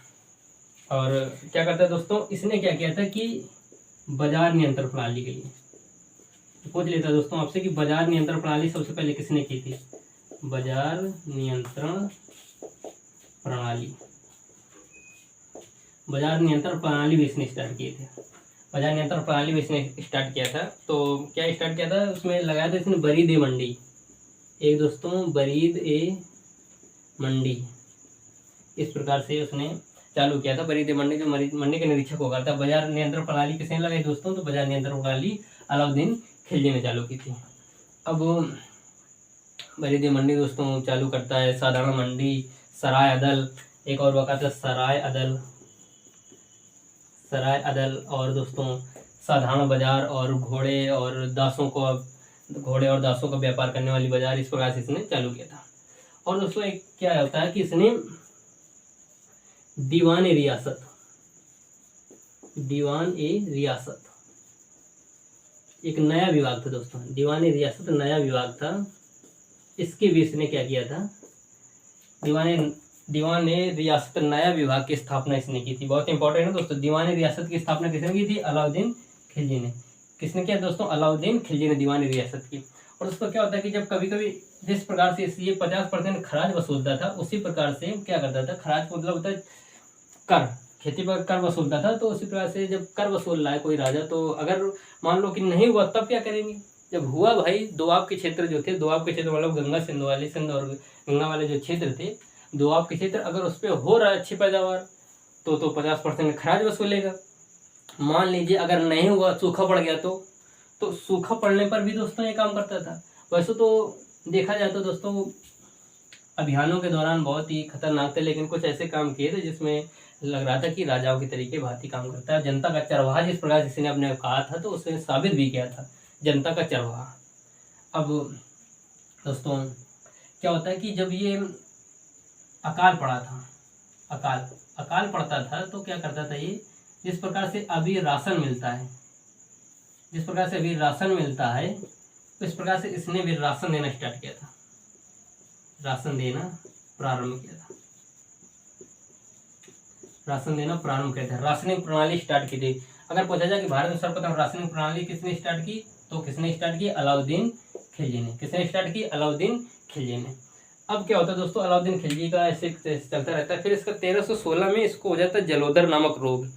और क्या करता है दोस्तों, इसने क्या किया था कि बाजार नियंत्रण प्रणाली के लिए पूछ लेता दोस्तों आपसे कि बाजार नियंत्रण प्रणाली सबसे पहले किसने की थी? बाजार नियंत्रण प्रणाली भी इसने स्टार्ट किए थे। बाजार नियंत्रण प्रणाली भी इसने स्टार्ट किया था। तो क्या स्टार्ट किया था? उसमें लगाया था इसने बरीद ए मंडी। एक दोस्तों बरीद ए मंडी, इस प्रकार से उसने चालू किया था। बरीद ए मंडी जो मंडी के निरीक्षक होगा था। बाजार नियंत्रण प्रणाली किसने लगाई दोस्तों? तो बाजार नियंत्रण प्रणाली अलाउद्दीन खिलजी ने चालू की थी। अब बरीद ए मंडी दोस्तों चालू करता है। साधारण मंडी, सराय अदल, एक और वक़्त है सराय अदल, और दोस्तों साधारण बाजार, और घोड़े और दासों का व्यापार करने वाली बाजार, इस प्रकार से इसने चालू किया था। और दोस्तों एक क्या होता है कि इसने दीवान ए रियासत एक नया विभाग था दोस्तों। दीवान ए रियासत नया विभाग था। इसके भी इसने क्या किया था? दीवान ए रियासत नया विभाग की स्थापना इसने की थी। बहुत इंपॉर्टेंट है दोस्तों। दीवान ए रियासत की स्थापना किसने की थी? अलाउद्दीन खिलजी ने। किसने किया दोस्तों? अलाउद्दीन खिलजी ने दीवान ए रियासत की। और दोस्तों क्या होता है कि जब कभी कभी जिस प्रकार से ये 50% खराज वसूलता था, उसी प्रकार से क्या करता था? खराज मतलब होता है कर, खेती पर कर वसूलता था। तो उसी प्रकार से जब कर वसूल रहा है कोई राजा, तो अगर मान लो कि नहीं हुआ तब क्या करेंगे? जब हुआ भाई, दोआब के क्षेत्र जो थे, दोआब के क्षेत्र मतलब गंगा सिंध वाले, सिंध और गंगा वाले जो क्षेत्र थे, दोआब के क्षेत्र, अगर उस पर हो रहा है अच्छी पैदावार तो 50% खराज वसूलेगा। मान लीजिए अगर नहीं हुआ, सूखा पड़ गया तो सूखा पड़ने पर भी दोस्तों ये काम करता था। वैसे तो देखा जाए तो दोस्तों अभियानों के दौरान बहुत ही खतरनाक थे, लेकिन कुछ ऐसे काम किए थे जिसमें लग रहा था कि राजाओं की तरीके भांति काम करता है। जनता का चरवाहा जिस प्रकार किसी ने अपने कहा था, तो उसने साबित भी किया था, जनता का चरवाहा। अब दोस्तों क्या होता है कि जब ये अकाल पड़ा था, अकाल पड़ता था तो क्या करता था ये, जिस प्रकार से अभी राशन मिलता है, जिस प्रकार से अभी राशन मिलता है, तो इस प्रकार से इसने भी राशन देना स्टार्ट किया था, राशन देना प्रारंभ किया था, राशन देना प्रारंभ किया था, राशनिंग प्रणाली स्टार्ट की थी। अगर पूछा जाए कि भारत में सर्वप्रथम राशनिंग प्रणाली किसने स्टार्ट की, तो किसने स्टार्ट की, अलाउद्दीन खिलजी ने। किसने स्टार्ट की, अलाउद्दीन खिलजी ने। अब क्या होता है दोस्तों, अलाउद्दीन खिलजी का ऐसे चलता रहता है। फिर इसका 1316 में इसको हो जाता है जलोदर नामक रोग।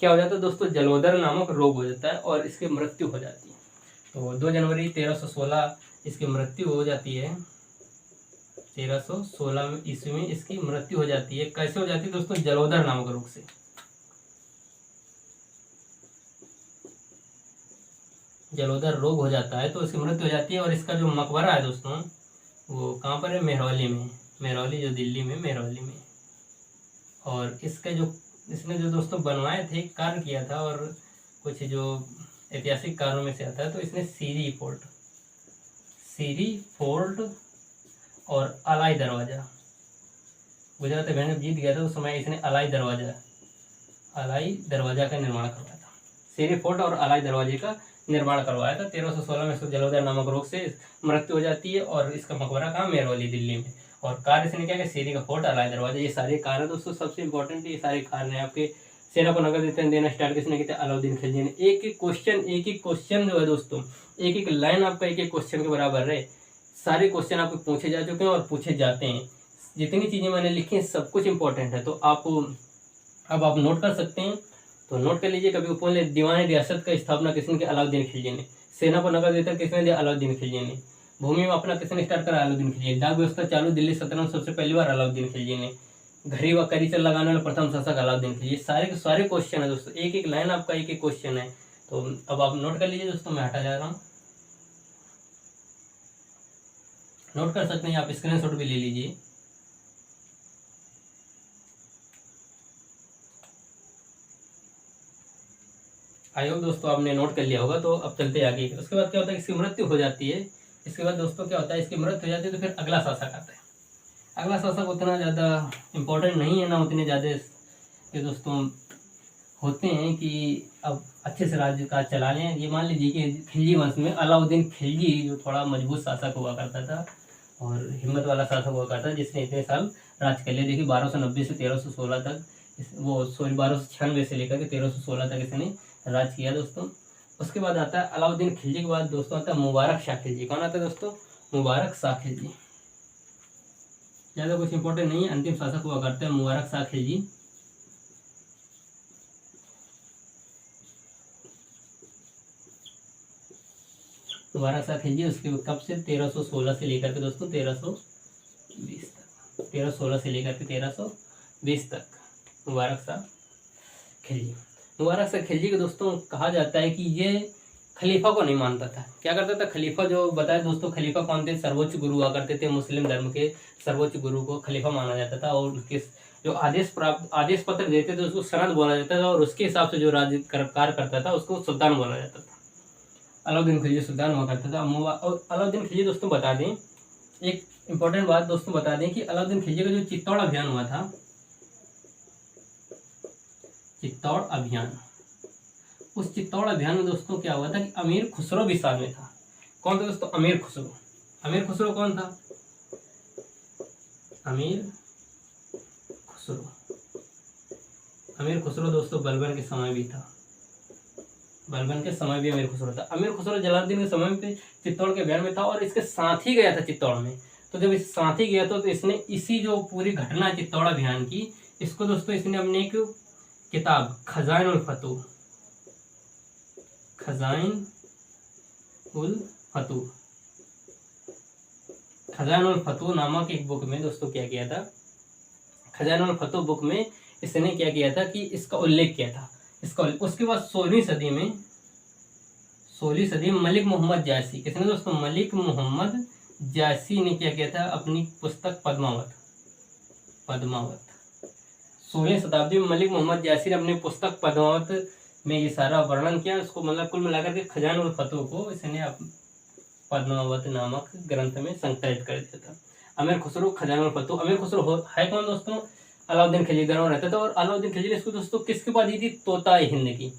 क्या हो जाता है दोस्तों, जलोदर नामक रोग हो जाता है और इसकी मृत्यु हो जाती है। तो 2 जनवरी 1316 इसकी मृत्यु हो जाती है, 1316 ईस्वी में इसकी मृत्यु हो जाती है। कैसे हो जाती है दोस्तों, जलोदर नामक रोग से। जलोदर रोग हो जाता है तो इसकी मृत्यु हो जाती है। और इसका जो मकबरा है दोस्तों, वो कहाँ पर है, मेहरौली में, मेहरौली जो दिल्ली में, मेहरौली में। और इसके जो इसने जो दोस्तों बनवाए थे, कार्य किया था, और कुछ जो ऐतिहासिक कारणों में से आता है, तो इसने सीरी फोर्ट और अलाई दरवाजा, गुजरात अभियान में जीत गया था उस समय इसने अलाई दरवाजा का निर्माण करवाया था। सीरी फोर्ट और अलाई दरवाजे का निर्माण करवाया था। 1316 में इसको जलोदर नामक रोग से मृत्यु हो जाती है और इसका मकबरा कहाँ, मेहरौली दिल्ली में। और कार्य इसने क्या किया, सीरी का फोर्ट, अलाई दरवाजा, ये सारे कार्य दोस्तों सबसे इंपॉर्टेंट ये सारे कार्य हैं आपके। सेना को नगद देना स्टार्ट किसने किया, अलाउद्दीन खिलजी ने। एक एक क्वेश्चन जो है दोस्तों, एक एक लाइन आपका एक एक क्वेश्चन के बराबर रहे। सारे क्वेश्चन आपको पूछे जा चुके हैं और पूछे जाते हैं। जितनी चीज़ें मैंने लिखी हैं सब कुछ इंपॉर्टेंट है, तो अब आप नोट कर सकते हैं। तो नोट कर लीजिए। कभी ऊपर दीवान रियासत का स्थापना किसने की, अलाउद्दीन खिलजी ने। सेना को नगद वेतन किसने दिया, अलाउद्दीन खिलजी ने। भूमि में अपना किसने स्टार्ट करा, अलाउद्दीन खिलजी ने। डाक व्यवस्था चालू दिल्ली सल्तनत में सबसे पहली बार अलाउद्दीन खिलजी ने। घड़ी व करीचल लगाने वाले प्रथम शासक अलाउद्दीन खिलजी। सारे के सारे क्वेश्चन है दोस्तों, एक एक लाइन आपका एक एक क्वेश्चन है। तो अब आप नोट कर लीजिए दोस्तों, मैं हटा जा रहा हूँ। नोट कर सकते हैं आप, स्क्रीनशॉट भी ले लीजिए। आई होप दोस्तों आपने नोट कर लिया होगा। तो अब चलते आगे। उसके बाद क्या होता है, इसकी मृत्यु हो जाती है। इसके बाद दोस्तों क्या होता है, इसकी मृत्यु हो जाती है तो फिर अगला शासक आता है। अगला शासक उतना ज़्यादा इम्पोर्टेंट नहीं है ना, उतने ज़्यादा ये दोस्तों होते हैं कि अब अच्छे से राज्य का चला लें। ये मान लीजिए कि खिलजी वंश में अलाउद्दीन खिलजी जो थोड़ा मजबूत शासक हुआ करता था और हिम्मत वाला शासक हुआ करता था, जिसने इतने साल राज कर लिया। देखिए 1290 से 1316 तक, 1296 से लेकर के 1316 तक इसने राज किया दोस्तों। उसके बाद आता है अलाउद्दीन खिलजी के बाद दोस्तों आता है मुबारक शाह खिलजी। कौन आता है दोस्तों, मुबारक शाह खिलजी। ज़्यादा कुछ इंपॉर्टेंट नहीं है, अंतिम शासक हुआ करते हैं मुबारक शाह खिलजी। मुबारक शाह खिलजी उसके कब से, 1316 से लेकर के दोस्तों 1320 तक, 1316 से लेकर के 1320 तक मुबारक शाह खिलजी। मुबारक शाह खिलजी को दोस्तों कहा जाता है कि ये खलीफा को नहीं मानता था। क्या करता था, खलीफा जो बताया दोस्तों, खलीफा कौन थे, सर्वोच्च गुरु हुआ करते थे। मुस्लिम धर्म के सर्वोच्च गुरु को खलीफा माना जाता था और उसके जो आदेश पत्र देते थे उसको सनद बोला जाता था और उसके हिसाब से जो राज्य कार्य करता था उसको सुल्तान बोला जाता था। अलाउद्दीन खिलजी सुल्तान हुआ करता था। और अलाउद्दीन खिलजी दोस्तों बता दें, एक इंपॉर्टेंट बात दोस्तों बता दें कि अलाउद्दीन खिलजी का जो चित्तौड़ अभियान हुआ था, चित्तौड़ अभियान, उस चित्तौड़ अभियान में दोस्तों क्या हुआ था कि अमीर खुसरो भी साथ में था। कौन था दोस्तों, अमीर खुसरो। अमीर खुसरो कौन था, अमीर खुसरो। अमीर खुसरो दोस्तों बलबन के समय भी था, बलबन के समय भी अमीर खुसरो था। अमीर खुसरो जलालुद्दीन के समय पे चित्तौड़ के अभियान में था और इसके साथ ही गया था चित्तौड़ में। तो जब इस साथ ही गया तो इसने इसी जो पूरी घटना चित्तौड़ अभियान की, इसको दोस्तों इसने अपनी एक किताब खजाइन उल फतू, खजानुल फतू नामक एक बुक में दोस्तों क्या किया था, खजानुल फतू बुक में इसने क्या किया था कि इसका उल्लेख किया था। इसका उसके बाद 16वीं सदी में मलिक मोहम्मद जायसी, किसने दोस्तों, मलिक मोहम्मद जायसी ने क्या किया था, अपनी पुस्तक पद्मावत 16वीं शताब्दी में मलिक मोहम्मद जायसी ने अपनी पुस्तक पद्मावत में ये सारा वर्णन किया। उसको मतलब कुल मिलाकर के खजानुल फतू को इसने पद्मावत नामक ग्रंथ में संकलित कर दिया था। अमीर खुसरो खजानुल फतू, अमीर खुसरो है कौन दोस्तों, अलाउद्दीन खिलजी दरबार रहता था। और अलाउद्दीन खिलजी ने इसको दोस्तों किसकी उपाधि दी, तोताए हिंद की,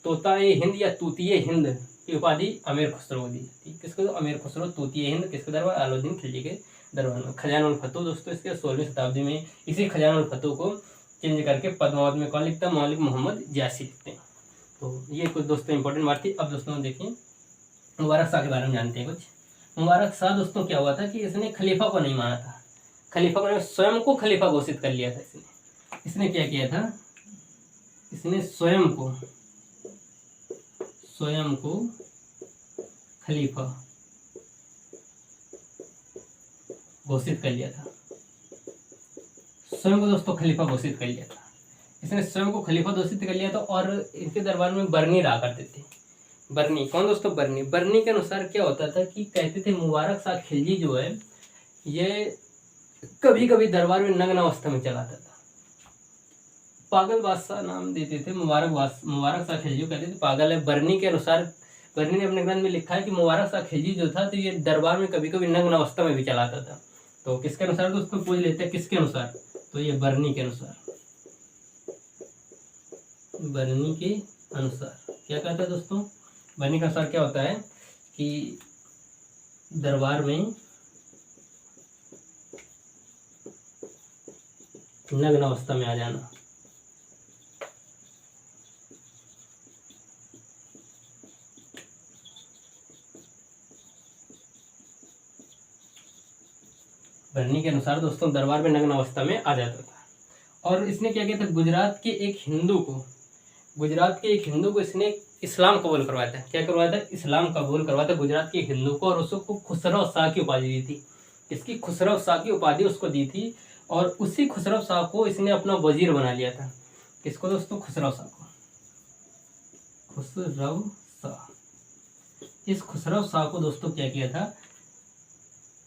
तोताए हिंद या तूतीय हिंद की उपाधि अमीर खुसरो को दी थी। किसको, अमीर खुसरो तूतीय हिंद, किसके दरबार, अलाउद्दीन खिलजी के दरबार में। खजानुल फतू दोस्तों इसके 16वीं शताब्दी में इसी खजानुल फतू को चेंज करके पद्मावत में कौन लिखता है, मलिक मोहम्मद जायसी लिखते हैं। तो ये कुछ दोस्तों इंपॉर्टेंट बात थी। अब दोस्तों देखिए मुबारक शाह के बारे में जानते हैं कुछ। मुबारक शाह दोस्तों क्या हुआ था कि इसने खलीफा को नहीं माना था, खलीफा को स्वयं को खलीफा घोषित कर लिया था। इसने क्या किया था, इसने स्वयं को खलीफा घोषित कर लिया था, स्वयं को दोस्तों खलीफा घोषित कर लिया था। इसने स्वयं को खलीफा घोषित कर लिया था। और इनके दरबार में बरनी रहा करते थे। बरनी कौन दोस्तों, बरनी के अनुसार क्या होता था कि कहते थे मुबारक शाह खिलजी जो है ये कभी कभी दरबार में नग्न अवस्था में चलाता था। पागल बादशाह नाम देते थे, मुबारक शाह खिलजी कहते थे पागल है। बरनी के अनुसार, बरनी ने अपने ग्रंथ में लिखा है कि मुबारक शाह खिलजी जो था तो ये दरबार में कभी कभी नग्न अवस्था में भी चलाता था। तो किसके अनुसार दोस्तों पूछ लेते हैं, किसके अनुसार, तो ये बरनी के अनुसार, बरनी के अनुसार क्या कहता है दोस्तों, बरनी के अनुसार क्या होता है कि दरबार में नग्न अवस्था में आ जाना। बरनी के अनुसार दोस्तों दरबार में नग्न अवस्था में आ जाता था। और इसने क्या किया था, गुजरात के एक हिंदू को इसने इस्लाम कबूल करवाया था। क्या करवाया था, इस्लाम कबूल करवाया था गुजरात के हिंदू को। और उसको खुसरो शाह की उपाधि दी थी। इसकी खुसरो शाह की उपाधि उसको दी थी। और उसी खुसरो शाह को इसने अपना वजीर बना लिया था। किसको दोस्तों, खुसरो शाह को, खुसरो शाह। इस खुसरो शाह को दोस्तों क्या किया था,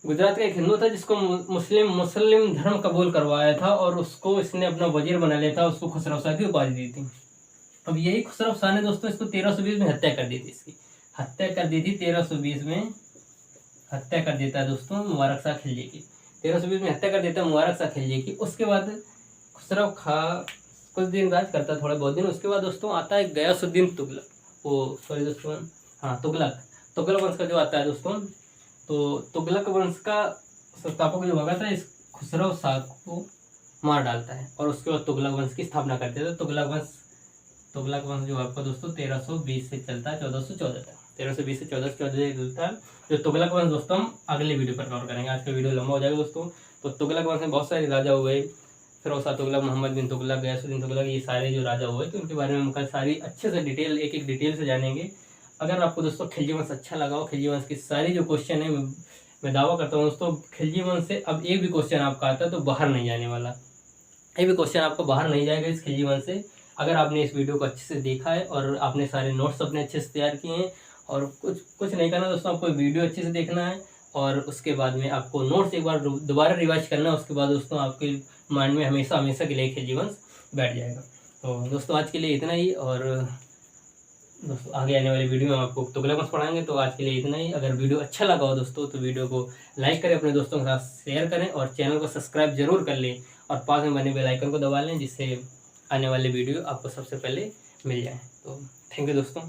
गुजरात का एक हिंदू था जिसको मुस्लिम धर्म कबूल करवाया था और उसको इसने अपना वजीर बना लिया था। उसको खुसरो शाह की उपाधि दी थी। अब यही खुसरो शाह ने दोस्तों इसको 1320 में हत्या कर दी थी। इसकी हत्या कर दी थी 1320 में, हत्या कर देता है दोस्तों मुबारक शाह खिलजी की। 1320 में हत्या कर देता है मुबारक शाह खिलजी की। उसके बाद खुसरो खां कुछ दिन राज करता, थोड़े बहुत दिन। उसके बाद दोस्तों आता है गयासुद्दीन तुगलक, तुगलक वंश का जो आता है दोस्तों। तो तुगलक वंश का संस्थापक जो होगा था इस खुसरो शाह को मार डालता है और उसके बाद तुगलक वंश की स्थापना करते हैं। तो तुगलक वंश जो आपका दोस्तों 1320 से चलता है 1414 तक, 1320 से 1414 चलता है। जो तुगलक वंश दोस्तों हम अगले वीडियो पर कवर करेंगे। आज का वीडियो लंबा हो जाएगा दोस्तों। तो तुगलक वंश में बहुत सारे राजा हुए, फिरोज शाह तुगलक, मोहम्मद बिन तुगलक, गयासुद्दीन तुगलक, ये सारे जो राजा हुए तो उनके बारे में हम कल सारी अच्छे से डिटेल एक एक डिटेल से जानेंगे। अगर आपको दोस्तों खिलजी वंश अच्छा लगा हो, खिलजी वंश की सारी जो क्वेश्चन है मैं दावा करता हूँ दोस्तों खिलजी वंश से अब एक भी क्वेश्चन आपका आता है तो बाहर नहीं जाने वाला, एक भी क्वेश्चन आपको बाहर नहीं जाएगा इस खिलजी वंश से। अगर आपने इस वीडियो को अच्छे से देखा है और आपने सारे नोट्स अपने अच्छे से तैयार किए हैं और कुछ नहीं करना दोस्तों, आपको वीडियो अच्छे से देखना है और उसके बाद में आपको नोट्स एक बार दोबारा रिवाइज करना है। उसके बाद दोस्तों आपके माइंड में हमेशा के लिए खिलजी वंश बैठ जाएगा। तो दोस्तों आज के लिए इतना ही और दोस्तों आगे आने वाली वीडियो में आपको तुगलक वंश पढ़ाएंगे। तो आज के लिए इतना ही। अगर वीडियो अच्छा लगा हो दोस्तों तो वीडियो को लाइक करें, अपने दोस्तों के साथ शेयर करें और चैनल को सब्सक्राइब जरूर कर लें और पास में बने बेल आइकन को दबा लें जिससे आने वाले वीडियो आपको सबसे पहले मिल जाए। तो थैंक यू दोस्तों।